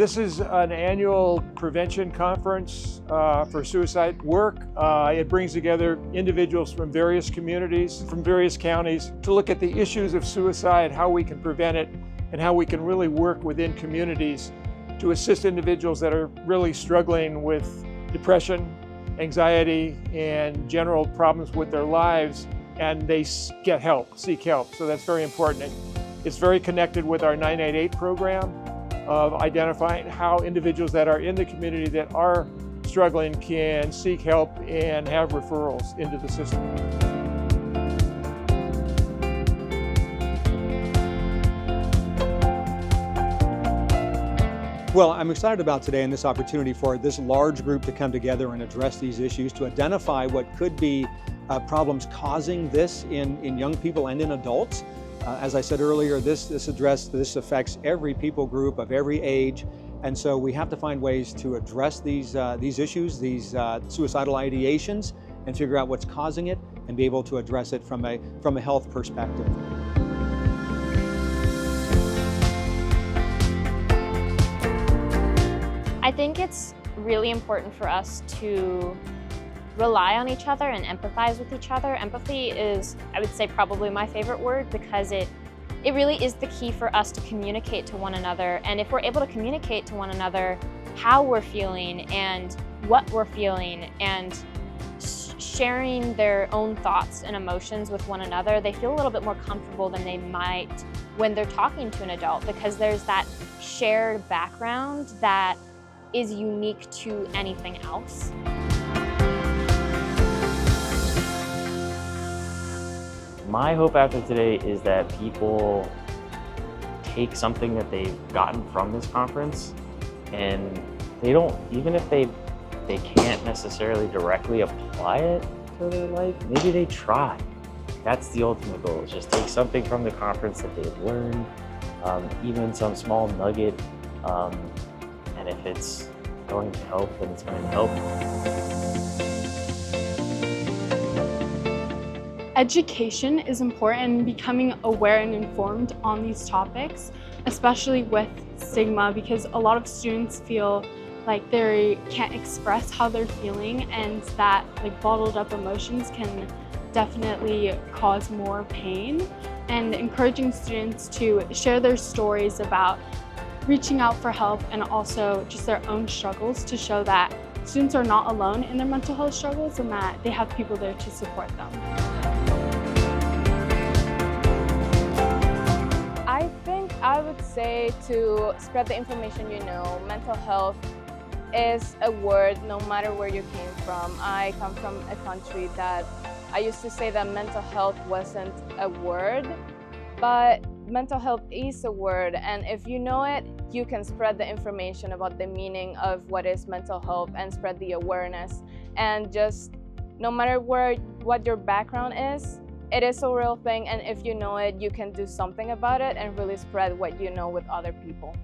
This is an annual prevention conference for suicide work. It brings together individuals from various communities, from various counties, to look at the issues of suicide, how we can prevent it, and how we can really work within communities to assist individuals that are really struggling with depression, anxiety, and general problems with their lives, and they get help, seek help. So that's very important. It's very connected with our 988 program of identifying how individuals that are in the community that are struggling can seek help and have referrals into the system. Well, I'm excited about today and this opportunity for this large group to come together and address these issues, to identify what could be problems causing this in young people and in adults. As I said earlier, this affects every people group of every age, and so we have to find ways to address these issues, these suicidal ideations, and figure out what's causing it, and be able to address it from a health perspective. I think it's really important for us to rely on each other and empathize with each other. Empathy is, I would say, probably my favorite word, because it really is the key for us to communicate to one another. And if we're able to communicate to one another how we're feeling and what we're feeling, and sharing their own thoughts and emotions with one another, they feel a little bit more comfortable than they might when they're talking to an adult, because there's that shared background that is unique to anything else. My hope after today is that people take something that they've gotten from this conference, and they don't, even if they can't necessarily directly apply it to their life, maybe they try. That's the ultimate goal, is just take something from the conference that they've learned, even some small nugget, and if it's going to help, then it's going to help. Education is important, and becoming aware and informed on these topics, especially with stigma, because a lot of students feel like they can't express how they're feeling, and that bottled up emotions can definitely cause more pain. And encouraging students to share their stories about reaching out for help, and also just their own struggles, to show that students are not alone in their mental health struggles and that they have people there to support them. I think I would say to spread the information. Mental health is a word no matter where you came from. I come from a country that I used to say that mental health wasn't a word, but mental health is a word, and if you know it, you can spread the information about the meaning of what is mental health and spread the awareness. And just no matter what your background is, it is a real thing, and if you know it, you can do something about it and really spread what you know with other people.